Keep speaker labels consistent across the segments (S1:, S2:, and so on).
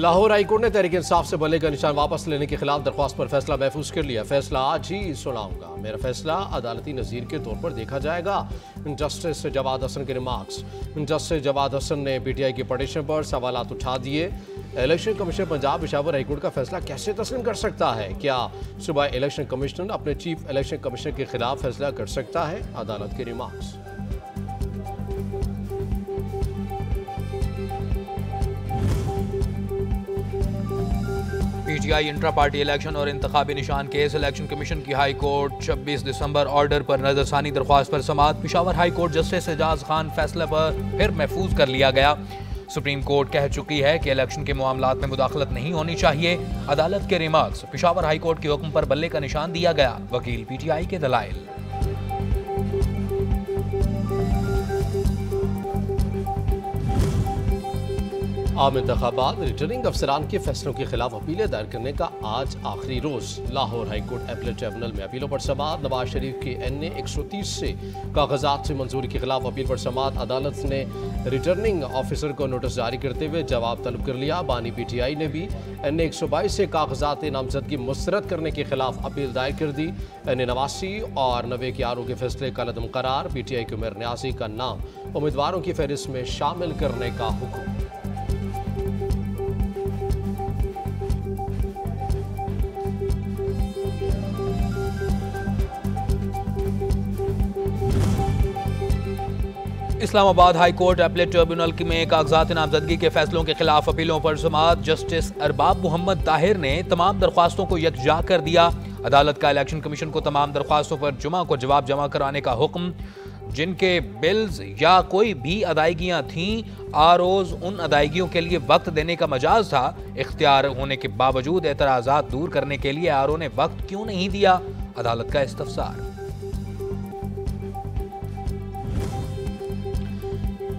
S1: Lahore high court ने तहरीक इंसाफ से बल्ले का निशान वापस लेने के खिलाफ दरख्वास्त पर फैसला महफूज कर लिया। फैसला आज ही सुनाऊंगा। मेरा फैसला अदालती नज़ीर के तौर पर देखा जाएगा। जस्टिस जवाद हसन के रिमार्क्स। जस्टिस जवाद हसन ने पीटीआई की पटिशन पर सवालात उठा दिए। Election commission Punjab Peshawar high court का फैसला कैसे तस्लीम कर सकता है? क्या सुबह इलेक्शन कमिश्नर अपने चीफ इलेक्शन कमिश्नर के खिलाफ फैसला कर सकता है? अदालत के remarks.
S2: PTI intra party election और इंतखाबी निशान केस। इलेक्शन कमीशन की हाई कोर्ट 26 दिसंबर ऑर्डर पर नजरसानी दरख्वास्त पर समाअत। Peshawar high court justice Ejaz Khan फैसले पर फिर महफूज कर लिया गया। सुप्रीम कोर्ट कह चुकी है कि इलेक्शन के मामलात में मुदाखलत नहीं होनी चाहिए। अदालत के रिमार्क्स। पेशावर हाई कोर्ट के हुक्म पर बल्ले का निशान दिया गया। वकील पीटीआई के दलाइल।
S1: आम इंतखाबात रिटर्निंग अफसरान के फैसलों के खिलाफ अपीलें दायर करने का आज आखिरी रोज। लाहौर हाईकोर्ट अपीलेट ट्रिब्यूनल में अपीलों पर समाअत। नवाज शरीफ के NA 130 से कागजात से मंजूरी के खिलाफ अपील पर समाअत। अदालत ने रिटर्निंग ऑफिसर को नोटिस जारी करते हुए जवाब तलब कर लिया। बानी PTI ने भी NA 122 से कागजात नामजदगी मुस्तरद करने के खिलाफ अपील दायर कर दी। NA 89 और 90 के आरोप के फैसले का लदम करार। PTI के उमर न्यासी का नाम उम्मीदवारों की फहरिस्त में शामिल करने का हुक्म।
S2: Islamabad high court appellate tribunal में कागजात नामजदगी के फैसलों के खिलाफ अपीलों पर समाअत। जस्टिस अरबाब मोहम्मद ताहिर ने तमाम दरख्वास्तों को यकजा कर दिया। अदालत का इलेक्शन कमीशन को तमाम दरख्वास्तों पर जुमा को जवाब जमा कराने का हुक्म। जिनके बिल्स या कोई भी अदायगियां थीं, आरोज उन अदायगियों के लिए वक्त देने का मजाज था। इख्तियार होने के बावजूद एतराजात दूर करने के लिए आरओ ने वक्त क्यों नहीं दिया? अदालत का इस्तफसार।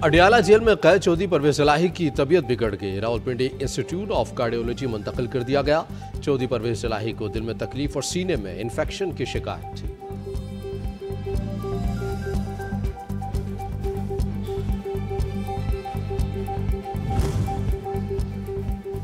S1: अडियाला जेल में कैद चौधरी परवेज इलाही की तबीयत बिगड़ गई। रावलपिंडी इंस्टीट्यूट ऑफ कार्डियोलॉजी मुंतकिल कर दिया गया। चौधरी परवेज इलाही को दिल में तकलीफ और सीने में इन्फेक्शन की शिकायत थी।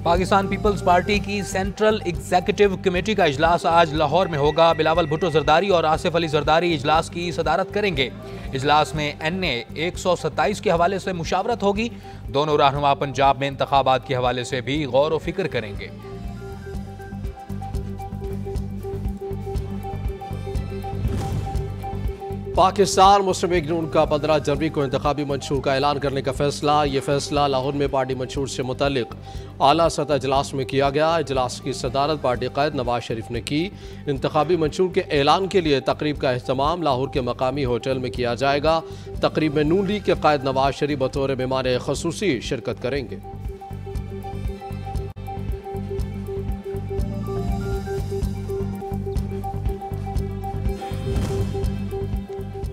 S2: पाकिस्तान पीपल्स पार्टी की सेंट्रल एग्जीक्यूटिव कमेटी का इजलास आज लाहौर में होगा। बिलावल भुट्टो जरदारी और आसिफ अली जरदारी इजलास की सदारत करेंगे। इजलास में NA 127 के हवाले से मुशावरत होगी। दोनों रहनुमा पंजाब में इंतखाबात के हवाले से भी गौर व फिक्र करेंगे।
S1: पाकिस्तान मुस्लिम लीग नून का 15 जनवरी को इंतखाबी मंशूर का ऐलान करने का फैसला। ये फैसला लाहौर में पार्टी मंशूर से मुतल्लिक आला सतह इजलास में किया गया। इजलास की सदारत पार्टी क़ायद नवाज शरीफ ने की। इंतखाबी मंशूर के ऐलान के लिए तकरीब का अहतमाम लाहौर के मकामी होटल में किया जाएगा। तकरीब में नून लीग के क़ायद नवाज शरीफ बतौर मेहमान ख़ुसूसी शिरकत करेंगे।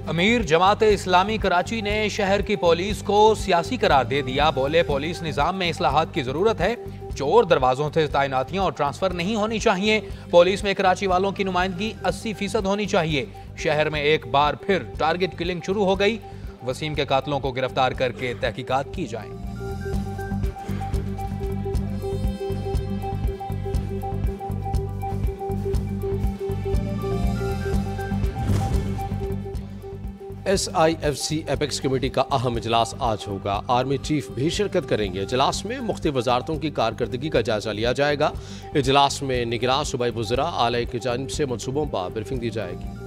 S2: अमीर जमात इस्लामी कराची ने शहर की पुलिस को सियासी करार दे दिया। बोले पुलिस निजाम में इस्लाहात की जरूरत है। चोर दरवाजों से तैनातियां और ट्रांसफर नहीं होनी चाहिए। पुलिस में कराची वालों की नुमाइंदगी 80% होनी चाहिए। शहर में एक बार फिर टारगेट किलिंग शुरू हो गई। वसीम के कातलों को गिरफ्तार करके तहकीकात की जाए।
S1: SIFC एपेक्स कमेटी का अहम इजलास आज होगा। आर्मी चीफ भी शिरकत करेंगे। इजलास में मुख्तलिफ वजारतों की कारकर्दगी का जायजा लिया जाएगा। इजलास में निगरान सूबाई वज़रा आला की जानिब से मनसूबों पर ब्रीफिंग दी जाएगी।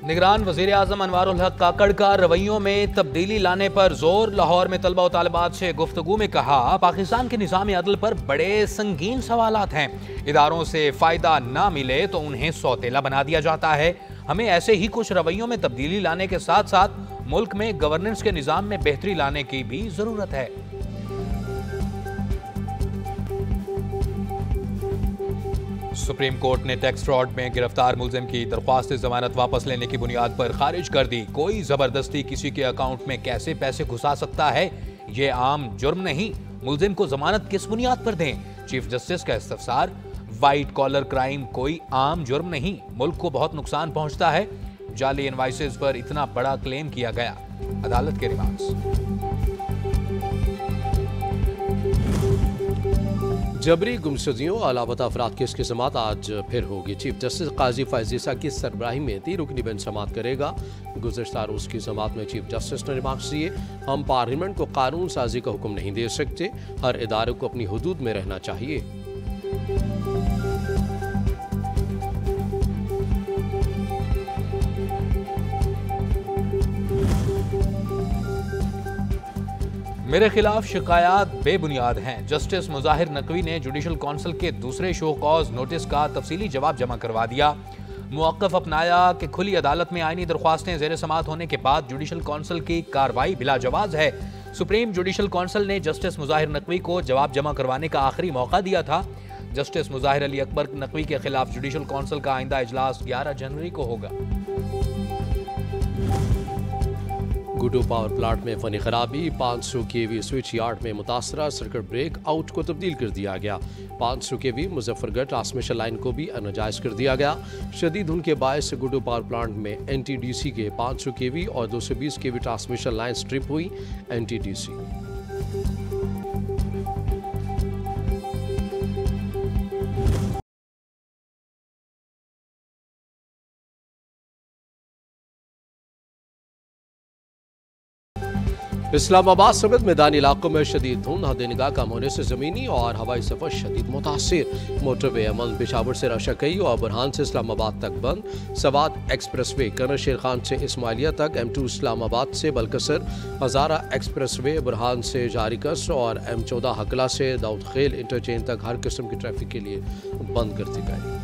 S2: निगरान वज़ीर आज़म अनवारुल हक काकड़ का रवैयों में तब्दीली लाने पर जोर। लाहौर में तलबा और तालिबात से गुफ्तगू में कहा, पाकिस्तान के निज़ाम अदल पर बड़े संगीन सवालात हैं। इदारों से फ़ायदा ना मिले तो उन्हें सौतेला बना दिया जाता है। हमें ऐसे ही कुछ रवैयों में तब्दीली लाने के साथ साथ मुल्क में गवर्नेंस के निज़ाम में बेहतरी लाने की भी ज़रूरत है। सुप्रीम कोर्ट ने टैक्स फ्रॉड में गिरफ्तार मुलजिम की दरख्वास्त जमानत वापस लेने की बुनियाद पर खारिज कर दी। कोई जबरदस्ती किसी के अकाउंट में कैसे पैसे घुसा सकता है, ये आम जुर्म नहीं। मुलजिम को जमानत किस बुनियाद पर दें? चीफ जस्टिस का इस्तफसार। वाइट कॉलर क्राइम कोई आम जुर्म नहीं, मुल्क को बहुत नुकसान पहुंचता है। जाली इनवाइसेस पर इतना बड़ा क्लेम किया गया। अदालत के रिमार्क्स।
S1: जबरी गुमशुदगियों और लापता अफराद केस की समाअत आज फिर होगी। चीफ जस्टिस काजी फैज ईसा की सरबराही में 3 रुकनी बेंच समाअत करेगा। गुज़श्ता रोज की समाअत में चीफ जस्टिस ने रिमार्क्स दिए, हम पार्लियामेंट को कानून साजी का हुक्म नहीं दे सकते, हर इदारे को अपनी हुदूद में रहना चाहिए।
S2: मेरे खिलाफ शिकायत बेबुनियाद हैं। जस्टिस मुजाहिर नकवी ने जुडिशल काउंसिल के दूसरे शो कॉज नोटिस का तफसीली जवाब जमा करवा दिया। मुवक्कफ अपनाया कि खुली अदालत में आईनी दरख्वास्तें ज़ेर समाअत होने के बाद जुडिशल काउंसिल की कार्रवाई बिलाजवाज है। सुप्रीम जुडिशल काउंसिल ने जस्टिस मुजाहिर नकवी को जवाब जमा करवाने का आखिरी मौका दिया था। जस्टिस मुजाहिर अली अकबर नकवी के खिलाफ जुडिशल काउंसिल का आइंदा इजलास 11 जनवरी को होगा।
S1: गुड्डू पावर प्लांट में फनी खराबी, 500 केवी स्विच यार्ड में मुतासरा सर्किट ब्रेक आउट को तब्दील कर दिया गया। 500 केवी मुजफ्फरगढ़ ट्रांसमिशन लाइन को भी अनजायज कर दिया गया। शदीद धुंध के बायस गुड्डू पावर प्लांट में NTDC के 500 केवी और 220 केवी ट्रांसमिशन लाइन स्ट्रिप हुई। NTDC इस्लामाबाद समेत मैदानी इलाकों में शदीद धुंध, हद निगाह कम होने से ज़मीनी और हवाई सफर शदीद मुतासिर। मोटरवे अमल पेशावर से रशाकई और बुरहान से इस्लामाबाद तक बंद। सवात एक्सप्रेसवे कनर शेर खान से इस्माइलिया तक, M2 इस्लामाबाद से बलकसर, हज़ारा एक्सप्रेसवे बुरहान से जारीकस और M14 हकला से दाऊद खेल इंटरचेंज तक हर किस्म की ट्रैफिक के लिए बंद कर दी गई।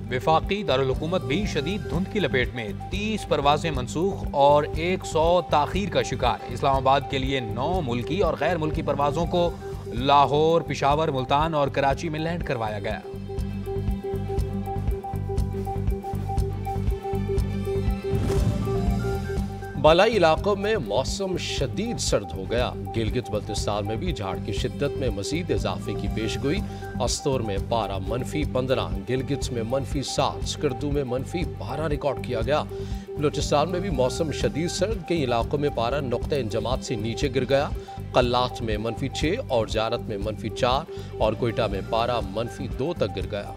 S2: विफाकी दारुल हुकूमत भी शदीद धुंध की लपेट में, 30 परवाजें मनसूख और 100 ताखीर का शिकार। इस्लामाबाद के लिए 9 मुल्की और गैर मुल्की परवाजों को लाहौर, पेशावर, मुल्तान और कराची में लैंड करवाया गया।
S1: बालाई इलाकों में मौसम शदीद सर्द हो गया। गिलगित बल्तिस्तान में भी झाड़ की शिद्दत में मजीद इजाफे की पेशगोई। अस्तोर में पारा -15, गिलगित में -7, स्कर्दू में -12 रिकॉर्ड किया गया। बलूचिस्तान में भी मौसम शदीद सर्द, कई इलाकों में पारा नुक्ते इंजमात से नीचे गिर गया। कल्लात में -6 और ज़ियारत में -4 और कोयटा में पारा -2 तक गिर गया।